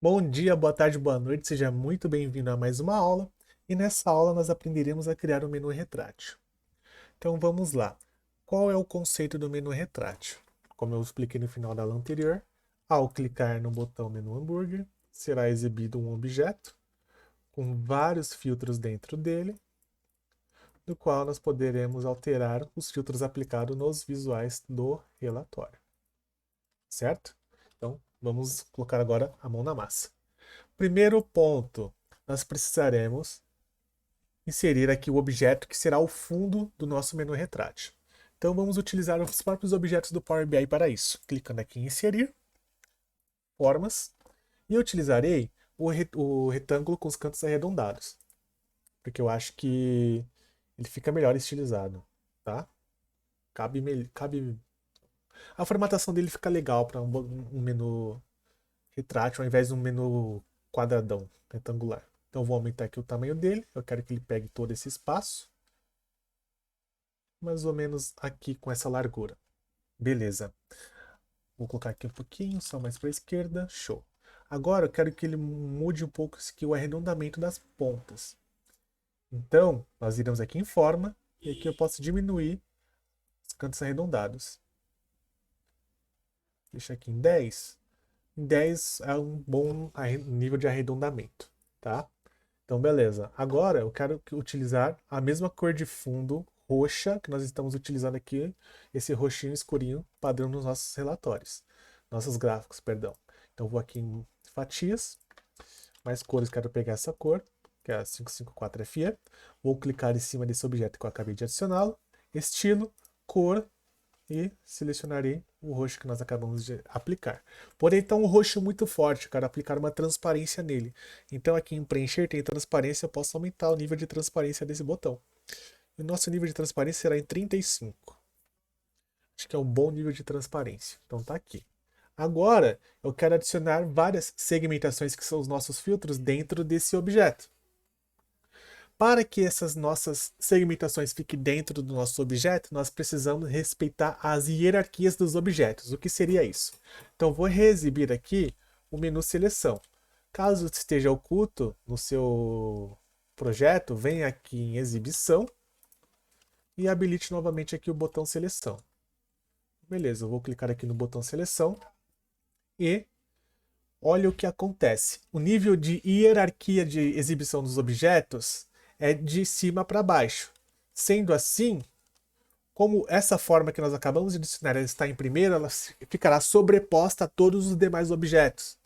Bom dia, boa tarde, boa noite, seja muito bem-vindo a mais uma aula. E nessa aula nós aprenderemos a criar um menu retrátil. Então vamos lá. Qual é o conceito do menu retrátil? Como eu expliquei no final da aula anterior, ao clicar no botão menu hambúrguer, será exibido um objeto com vários filtros dentro dele, do qual nós poderemos alterar os filtros aplicados nos visuais do relatório. Certo? Então vamos colocar agora a mão na massa. Primeiro ponto, nós precisaremos inserir aqui o objeto que será o fundo do nosso menu retrátil. Então vamos utilizar os próprios objetos do Power BI para isso. Clicando aqui em inserir, formas, e eu utilizarei o retângulo com os cantos arredondados, porque eu acho que ele fica melhor estilizado, tá? Cabe. A formatação dele fica legal para um menu retrátil ao invés de um menu quadradão, retangular. Então vou aumentar aqui o tamanho dele. Eu quero que ele pegue todo esse espaço. Mais ou menos aqui com essa largura. Beleza. Vou colocar aqui um pouquinho, só mais para a esquerda. Show. Agora eu quero que ele mude um pouco aqui o arredondamento das pontas. Então, nós iremos aqui em forma. E aqui eu posso diminuir os cantos arredondados. Deixa aqui em 10. Em 10 é um bom nível de arredondamento, tá? Então, beleza. Agora eu quero utilizar a mesma cor de fundo roxa que nós estamos utilizando aqui, esse roxinho escurinho padrão nos nossos relatórios, nossos gráficos, perdão. Então vou aqui em fatias, mais cores, quero pegar essa cor, que é a 554FE. Vou clicar em cima desse objeto que eu acabei de adicioná-lo, estilo, cor, e selecionarei o roxo que nós acabamos de aplicar. Porém, está um roxo muito forte, eu quero aplicar uma transparência nele. Então aqui em preencher tem transparência, eu posso aumentar o nível de transparência desse botão. E o nosso nível de transparência será em 35. Acho que é um bom nível de transparência. Então tá aqui. Agora eu quero adicionar várias segmentações que são os nossos filtros dentro desse objeto. Para que essas nossas segmentações fiquem dentro do nosso objeto, nós precisamos respeitar as hierarquias dos objetos. O que seria isso? Então, vou reexibir aqui o menu seleção. Caso esteja oculto no seu projeto, venha aqui em exibição e habilite novamente aqui o botão seleção. Beleza, eu vou clicar aqui no botão seleção e olha o que acontece. O nível de hierarquia de exibição dos objetos é de cima para baixo. Sendo assim, como essa forma que nós acabamos de adicionar está em primeiro, ela ficará sobreposta a todos os demais objetos.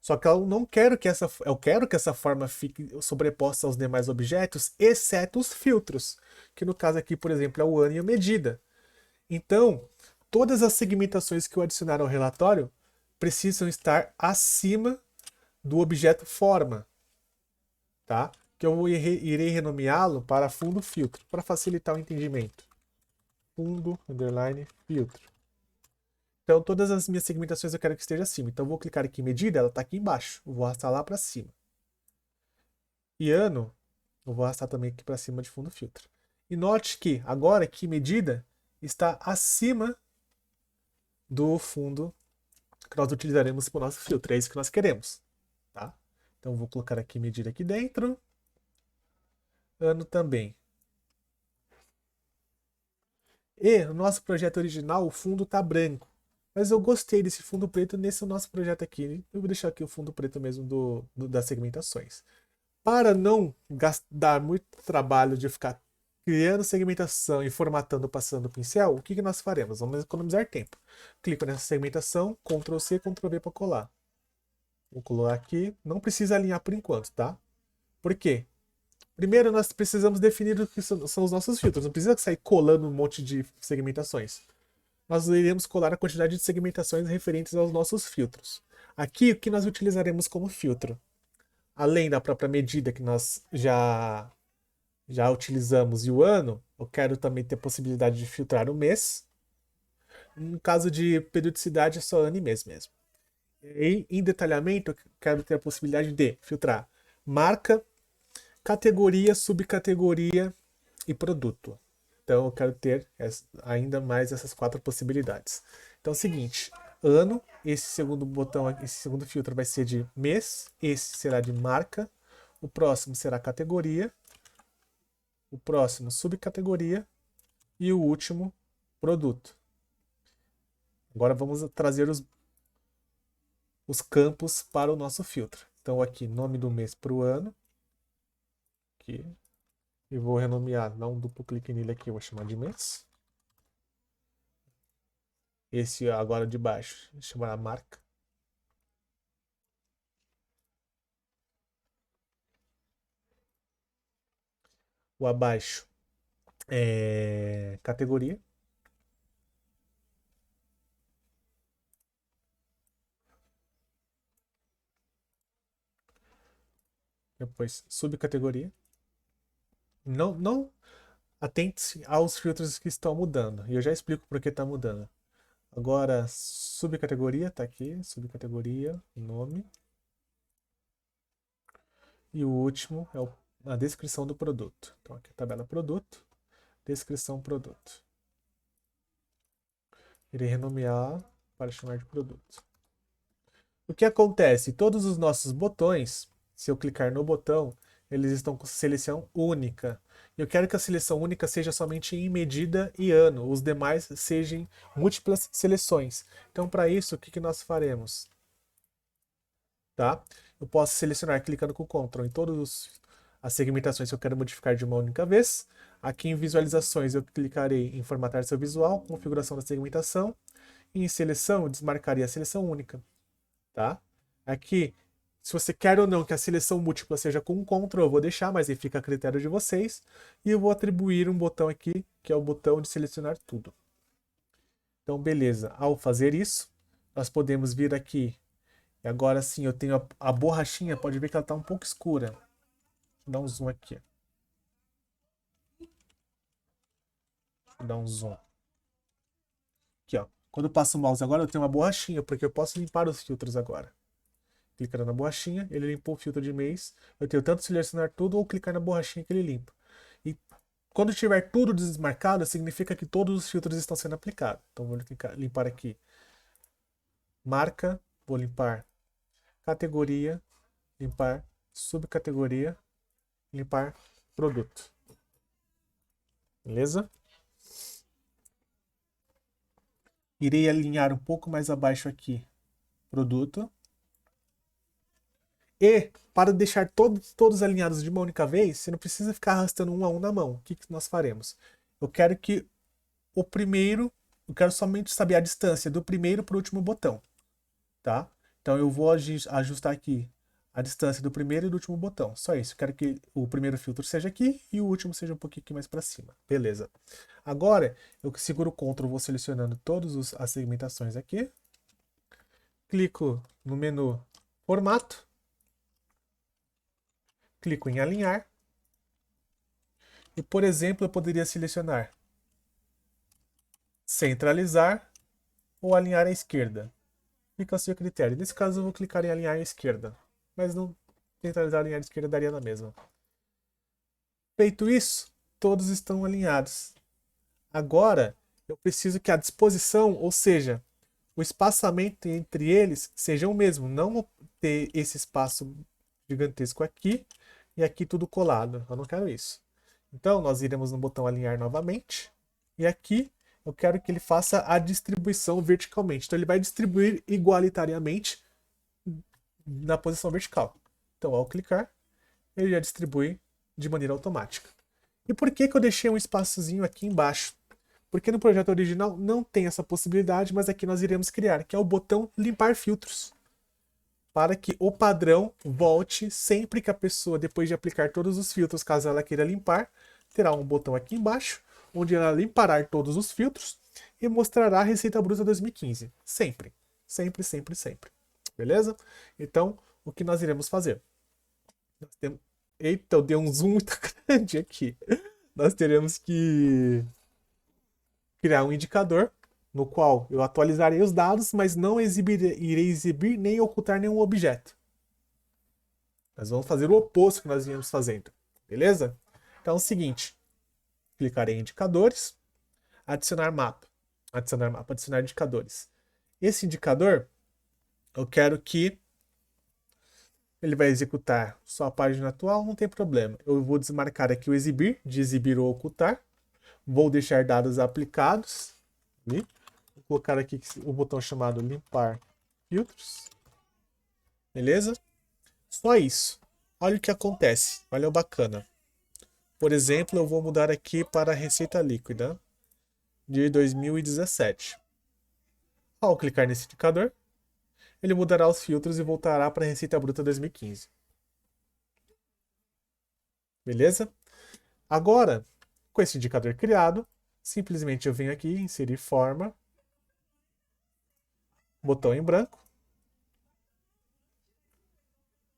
Só que eu quero que essa forma fique sobreposta aos demais objetos, exceto os filtros, que no caso aqui, por exemplo, é o ano e a medida. Então, todas as segmentações que eu adicionar ao relatório precisam estar acima do objeto forma, tá? Que eu irei renomeá-lo para fundo filtro, para facilitar o entendimento. Fundo, underline, filtro. Então, todas as minhas segmentações eu quero que esteja acima. Então, eu vou clicar aqui em medida, ela está aqui embaixo. Eu vou arrastar lá para cima. E ano, eu vou arrastar também aqui para cima de fundo filtro. E note que, agora, que medida está acima do fundo que nós utilizaremos para o nosso filtro. É isso que nós queremos, tá? Então, eu vou colocar aqui medida aqui dentro. Ano também. E no nosso projeto original o fundo está branco. Mas eu gostei desse fundo preto nesse nosso projeto aqui. Eu vou deixar aqui o fundo preto mesmo das segmentações. Para não dar muito trabalho de ficar criando segmentação e formatando, passando o pincel, o que nós faremos? Vamos economizar tempo. Clico nessa segmentação, Ctrl C, Ctrl V para colar. Vou colar aqui. Não precisa alinhar por enquanto, tá? Por quê? Primeiro, nós precisamos definir o que são os nossos filtros. Não precisa sair colando um monte de segmentações. Nós iremos colar a quantidade de segmentações referentes aos nossos filtros. Aqui, o que nós utilizaremos como filtro? Além da própria medida que nós já utilizamos e o ano, eu quero também ter a possibilidade de filtrar o mês. No caso de periodicidade, é só ano e mês mesmo. E em detalhamento, eu quero ter a possibilidade de filtrar marca, categoria, subcategoria e produto. Então eu quero ter ainda mais essas quatro possibilidades. Então é o seguinte, ano esse segundo botão, esse segundo filtro vai ser de mês, esse será de marca, o próximo será categoria, o próximo subcategoria e o último produto. Agora vamos trazer os campos para o nosso filtro. Então aqui, nome do mês para o ano. Aqui. E vou renomear, dar um duplo clique nele aqui, vou chamar de mês. Esse agora de baixo, vou chamar a marca. O abaixo é categoria. Depois subcategoria. Não atente-se aos filtros que estão mudando. E eu já explico por que está mudando. Agora, subcategoria, tá aqui. Subcategoria, nome. E o último é a descrição do produto. Então aqui a tabela produto, descrição produto. Irei renomear para chamar de produto. O que acontece? Todos os nossos botões, se eu clicar no botão, eles estão com seleção única. Eu quero que a seleção única seja somente em medida e ano. Os demais sejam múltiplas seleções. Então, para isso, o que nós faremos? Tá? Eu posso selecionar clicando com Ctrl em todas as segmentações que eu quero modificar de uma única vez. Aqui em visualizações eu clicarei em formatar seu visual, configuração da segmentação. E em seleção eu desmarcarei a seleção única. Tá? Aqui, se você quer ou não que a seleção múltipla seja com Ctrl, eu vou deixar, mas aí fica a critério de vocês. E eu vou atribuir um botão aqui, que é o botão de selecionar tudo. Então, beleza. Ao fazer isso, nós podemos vir aqui. E agora sim, eu tenho a borrachinha, pode ver que ela está um pouco escura. Vou dar um zoom aqui. Vou dar um zoom. Aqui, ó. Quando eu passo o mouse agora, eu tenho uma borrachinha, porque eu posso limpar os filtros agora. Clicando na borrachinha, ele limpou o filtro de mês. Eu tenho tanto selecionar tudo ou clicar na borrachinha que ele limpa. E quando tiver tudo desmarcado, significa que todos os filtros estão sendo aplicados. Então vou limpar aqui. Marca, vou limpar categoria, limpar subcategoria, limpar produto. Beleza? Irei alinhar um pouco mais abaixo aqui produto. E para deixar todos alinhados de uma única vez, você não precisa ficar arrastando um a um na mão. O que nós faremos? Eu quero que eu quero somente saber a distância do primeiro para o último botão. Tá? Então eu vou ajustar aqui a distância do primeiro e do último botão. Só isso. Eu quero que o primeiro filtro seja aqui e o último seja um pouquinho aqui mais para cima. Beleza. Agora eu seguro o Ctrl, vou selecionando todas as segmentações aqui. Clico no menu Formato. Clico em Alinhar. E, por exemplo, eu poderia selecionar Centralizar ou Alinhar à esquerda. Fica a seu critério. Nesse caso, eu vou clicar em Alinhar à esquerda. Mas não centralizar alinhar à esquerda daria na mesma. Feito isso, todos estão alinhados. Agora, eu preciso que a disposição, ou seja, o espaçamento entre eles seja o mesmo. Não ter esse espaço gigantesco aqui e aqui tudo colado. Eu não quero isso. Então, nós iremos no botão alinhar novamente. E aqui, eu quero que ele faça a distribuição verticalmente. Então, ele vai distribuir igualitariamente na posição vertical. Então, ao clicar, ele já distribui de maneira automática. E por que eu deixei um espaçozinho aqui embaixo? Porque no projeto original não tem essa possibilidade, mas aqui nós iremos criar, que é o botão limpar filtros. Para que o padrão volte sempre que a pessoa, depois de aplicar todos os filtros, caso ela queira limpar, terá um botão aqui embaixo, onde ela limpará todos os filtros e mostrará a Receita Bruta 2015. Sempre. Sempre, sempre, sempre. Beleza? Então, o que nós iremos fazer? Eita, eu dei um zoom muito grande aqui. Nós teremos que criar um indicador no qual eu atualizarei os dados, mas não irei exibir nem ocultar nenhum objeto. Nós vamos fazer o oposto que nós viemos fazendo. Beleza? Então é o seguinte. Clicarei em indicadores, adicionar mapa. Adicionar mapa, adicionar indicadores. Esse indicador, Eu quero que ele vai executar só a página atual, não tem problema. Eu vou desmarcar aqui o exibir, de exibir ou ocultar. Vou deixar dados aplicados. Ali. Vou colocar aqui o botão chamado limpar filtros. Beleza? Só isso. Olha o que acontece. Olha o bacana. Por exemplo, eu vou mudar aqui para a receita líquida de 2017. Ao clicar nesse indicador, ele mudará os filtros e voltará para a receita bruta 2015. Beleza? Agora, com esse indicador criado, simplesmente eu venho aqui, inserir forma, botão em branco.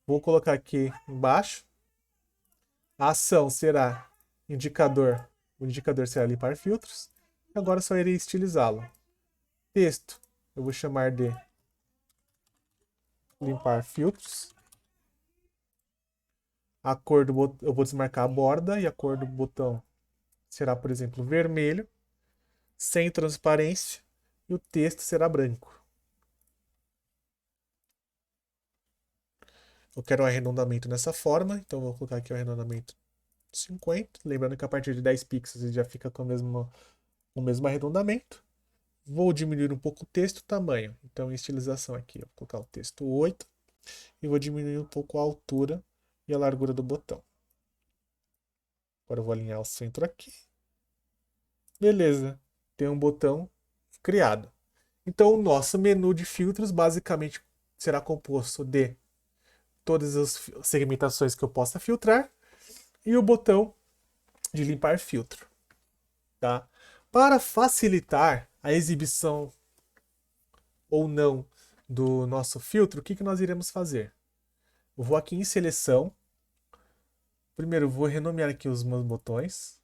Vou colocar aqui embaixo. A ação será indicador. O indicador será limpar filtros. Agora só irei estilizá-lo. Texto, eu vou chamar de limpar filtros. A cor do botão, eu vou desmarcar a borda e a cor do botão será, por exemplo, vermelho, sem transparência, e o texto será branco. Eu quero um arredondamento nessa forma, então vou colocar aqui o arredondamento 50, lembrando que a partir de 10 pixels ele já fica com o mesmo arredondamento. Vou diminuir um pouco o texto, o tamanho. Então, em estilização aqui, eu vou colocar o texto 8 e vou diminuir um pouco a altura e a largura do botão. Agora eu vou alinhar o centro aqui. Beleza, tem um botão criado. Então, o nosso menu de filtros basicamente será composto de todas as segmentações que eu possa filtrar e o botão de limpar filtro. Tá? Para facilitar a exibição ou não do nosso filtro, o que nós iremos fazer? Eu vou aqui em seleção. Primeiro, eu vou renomear aqui os meus botões.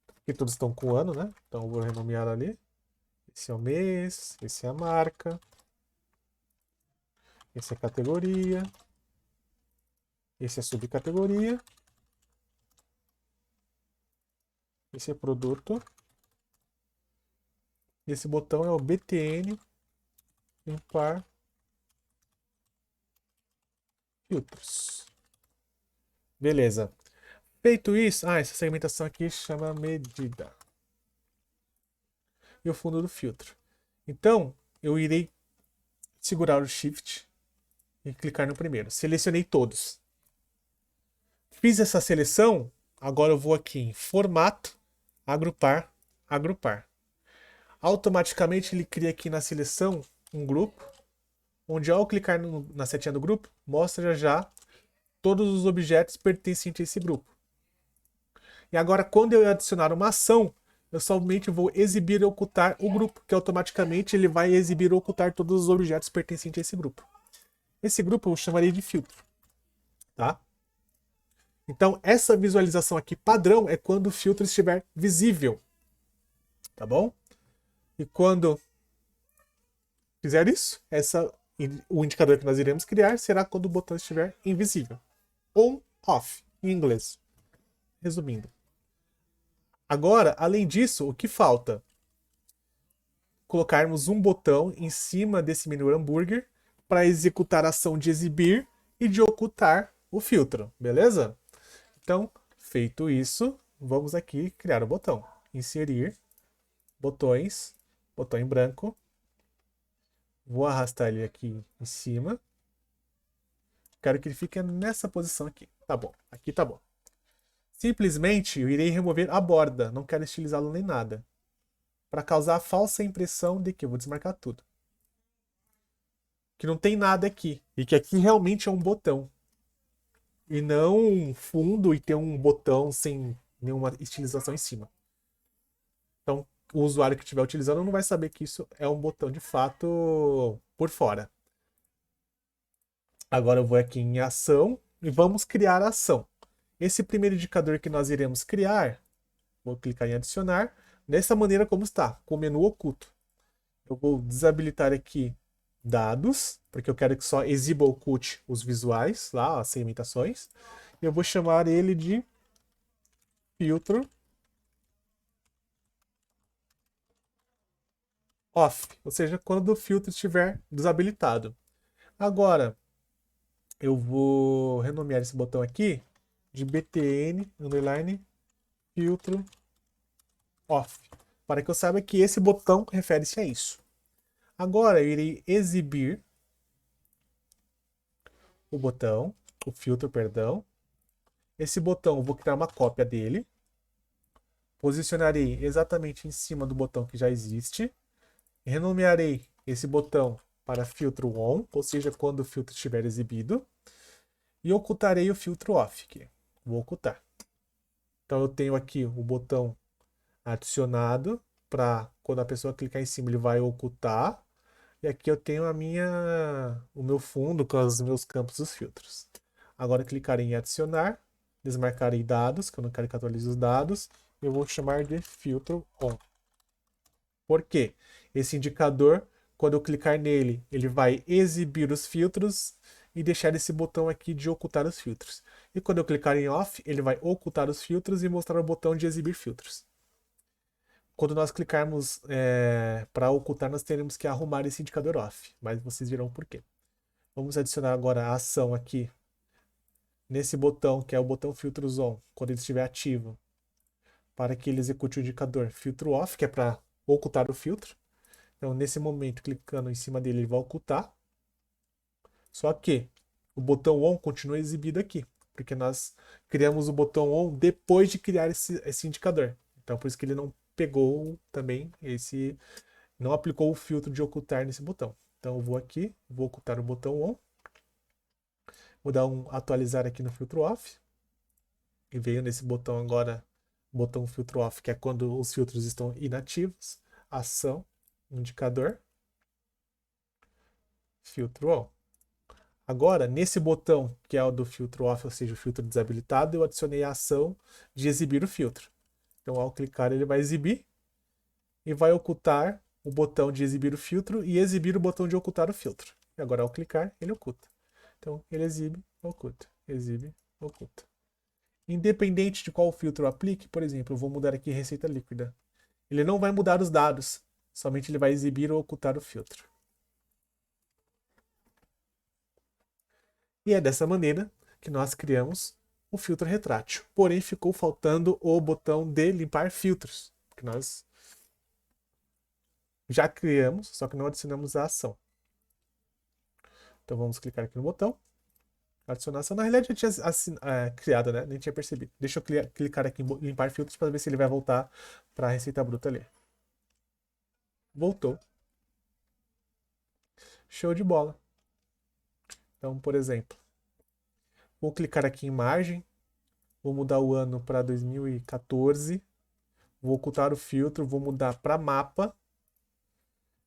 Porque todos estão com ano, né? Então, eu vou renomear ali. Esse é o mês, esse é a marca. Esse é a categoria. Esse é a subcategoria. Esse é produto. Esse botão é o BTN limpar filtros. Beleza. Feito isso, essa segmentação aqui chama medida. E o fundo do filtro. Então, eu irei segurar o Shift e clicar no primeiro. Selecionei todos. Fiz essa seleção, agora eu vou aqui em Formato, Agrupar, Agrupar. Automaticamente ele cria aqui na seleção um grupo, onde ao clicar na setinha do grupo, mostra já todos os objetos pertencentes a esse grupo. E agora, quando eu adicionar uma ação, eu somente vou exibir e ocultar o grupo, que automaticamente ele vai exibir e ocultar todos os objetos pertencentes a esse grupo. Esse grupo eu chamarei de filtro. Tá? Então, essa visualização aqui padrão é quando o filtro estiver visível. Tá bom? E quando fizer isso, o indicador que nós iremos criar será quando o botão estiver invisível. On, off, em inglês. Resumindo. Agora, além disso, o que falta? Colocarmos um botão em cima desse menu hambúrguer para executar a ação de exibir e de ocultar o filtro, beleza? Então, feito isso, vamos aqui criar o botão. Inserir, botões, botão em branco. Vou arrastar ele aqui em cima. Quero que ele fique nessa posição aqui. Tá bom, aqui tá bom. Simplesmente eu irei remover a borda, não quero estilizá-lo nem nada. Para causar a falsa impressão de que eu vou desmarcar tudo. Que não tem nada aqui. E que aqui realmente é um botão. E não um fundo e ter um botão sem nenhuma estilização em cima. Então, o usuário que estiver utilizando não vai saber que isso é um botão de fato por fora. Agora eu vou aqui em ação e vamos criar a ação. Esse primeiro indicador que nós iremos criar, vou clicar em adicionar, dessa maneira como está, com o menu oculto. Eu vou desabilitar aqui dados, porque eu quero que só exiba ou oculte os visuais, lá, as segmentações. E eu vou chamar ele de filtro off, ou seja, quando o filtro estiver desabilitado. Agora, eu vou renomear esse botão aqui de btn underline filtro off, para que eu saiba que esse botão refere-se a isso. Agora eu irei exibir o filtro, perdão. Esse botão eu vou criar uma cópia dele, posicionarei exatamente em cima do botão que já existe, renomearei esse botão para filtro on, ou seja, quando o filtro estiver exibido, e ocultarei o filtro off, que vou ocultar. Então eu tenho aqui o botão adicionado, para quando a pessoa clicar em cima ele vai ocultar, e aqui eu tenho o meu fundo com os meus campos dos filtros. Agora clicarei em adicionar, desmarcarei dados, que eu não quero que atualize os dados, e eu vou chamar de filtro on. Por quê? Esse indicador, quando eu clicar nele, ele vai exibir os filtros e deixar esse botão aqui de ocultar os filtros. E quando eu clicar em off, ele vai ocultar os filtros e mostrar o botão de exibir filtros. Quando nós clicarmos para ocultar, nós teremos que arrumar esse indicador off, mas vocês verão por quê. Vamos adicionar agora a ação aqui nesse botão, que é o botão filtros on, quando ele estiver ativo, para que ele execute o indicador filtro off, que é para ocultar o filtro. Então, nesse momento, clicando em cima dele, ele vai ocultar. Só que o botão on continua exibido aqui, porque nós criamos o botão on depois de criar esse indicador. Então, por isso que ele não pegou também não aplicou o filtro de ocultar nesse botão. Então, eu vou aqui, vou ocultar o botão on, vou dar um atualizar aqui no filtro off, e veio nesse botão agora, botão filtro off, que é quando os filtros estão inativos, ação, indicador, filtro on. Agora, nesse botão, que é o do filtro off, ou seja, o filtro desabilitado, eu adicionei a ação de exibir o filtro. Então, ao clicar, ele vai exibir e vai ocultar o botão de exibir o filtro e exibir o botão de ocultar o filtro. E agora, ao clicar, ele oculta. Então, ele exibe, oculta, exibe, oculta. Independente de qual filtro eu aplique, por exemplo, eu vou mudar aqui receita líquida. Ele não vai mudar os dados, somente ele vai exibir ou ocultar o filtro. E é dessa maneira que nós criamos o filtro retrátil. Porém, ficou faltando o botão de limpar filtros, que nós já criamos, só que não adicionamos a ação. Então vamos clicar aqui no botão, adicionar ação. Na realidade já tinha criado, né? Nem tinha percebido. Deixa eu clicar aqui em limpar filtros para ver se ele vai voltar para a receita bruta ali. Voltou. Show de bola. Então, por exemplo, vou clicar aqui em margem, vou mudar o ano para 2014, vou ocultar o filtro, vou mudar para mapa.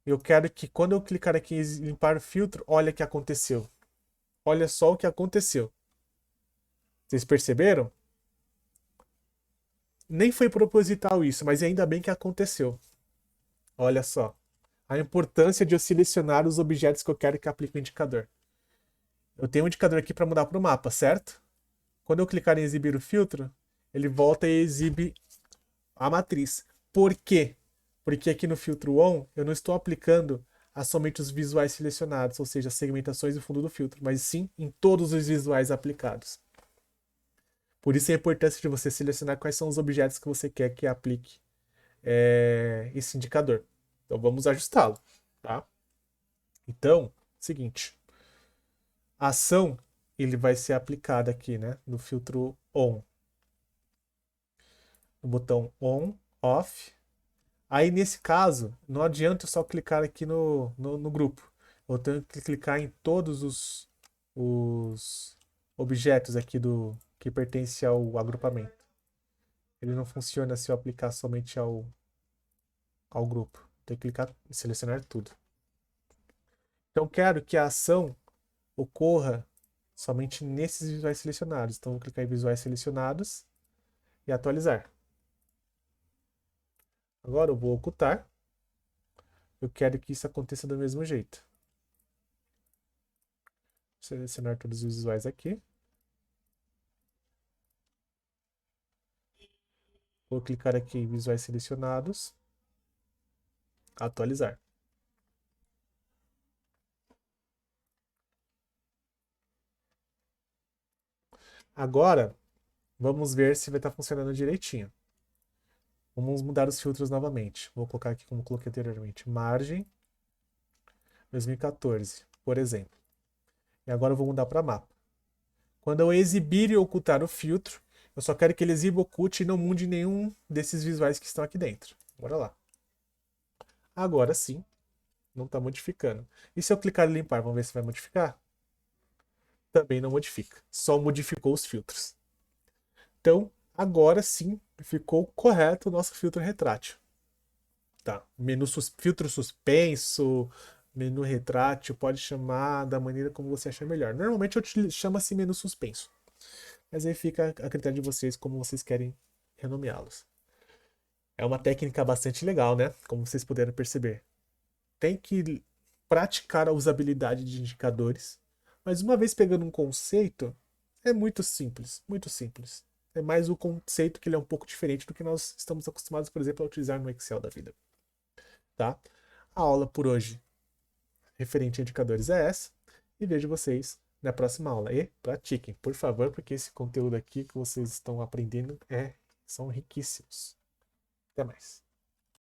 Eu quero que quando eu clicar aqui em limpar o filtro, olha o que aconteceu. Olha só o que aconteceu. Vocês perceberam? Nem foi proposital isso, mas ainda bem que aconteceu. Olha só. A importância de eu selecionar os objetos que eu quero que aplique o indicador. Eu tenho um indicador aqui para mudar para o mapa, certo? Quando eu clicar em exibir o filtro, ele volta e exibe a matriz. Por quê? Porque aqui no filtro on, eu não estou aplicando a somente os visuais selecionados, ou seja, as segmentações do fundo do filtro, mas sim em todos os visuais aplicados. Por isso a importância de você selecionar quais são os objetos que você quer que aplique esse indicador. Então vamos ajustá-lo, tá? Então, seguinte, a ação ele vai ser aplicada aqui, né, no filtro on, no botão on, off. Aí nesse caso, não adianta eu só clicar aqui no grupo. Eu tenho que clicar em todos os objetos aqui que pertencem ao agrupamento. Ele não funciona se eu aplicar somente ao grupo. Tem que clicar e selecionar tudo. Então quero que a ação ocorra somente nesses visuais selecionados. Então vou clicar em visuais selecionados e atualizar. Agora eu vou ocultar. Eu quero que isso aconteça do mesmo jeito. Selecionar todos os visuais aqui. Vou clicar aqui em visuais selecionados. Atualizar. Agora, vamos ver se vai estar funcionando direitinho. Vamos mudar os filtros novamente. Vou colocar aqui como coloquei anteriormente. Margem 2014, por exemplo. E agora eu vou mudar para mapa. Quando eu exibir e ocultar o filtro, eu só quero que ele exiba, oculte e não mude nenhum desses visuais que estão aqui dentro. Bora lá. Agora sim, não está modificando. E se eu clicar em limpar, vamos ver se vai modificar? Também não modifica. Só modificou os filtros. Então, agora sim, ficou correto o nosso filtro retrátil. Tá. Filtro suspenso, menu retrátil, pode chamar da maneira como você achar melhor. Normalmente eu chamo assim menu suspenso. Mas aí fica a critério de vocês como vocês querem renomeá-los. É uma técnica bastante legal, né? Como vocês puderam perceber. Tem que praticar a usabilidade de indicadores, mas uma vez pegando um conceito, é muito simples, muito simples. É mais o conceito que ele é um pouco diferente do que nós estamos acostumados, por exemplo, a utilizar no Excel da vida. Tá? A aula por hoje referente a indicadores é essa, e vejo vocês na próxima aula. E pratiquem, por favor, porque esse conteúdo aqui que vocês estão aprendendo são riquíssimos. Até mais.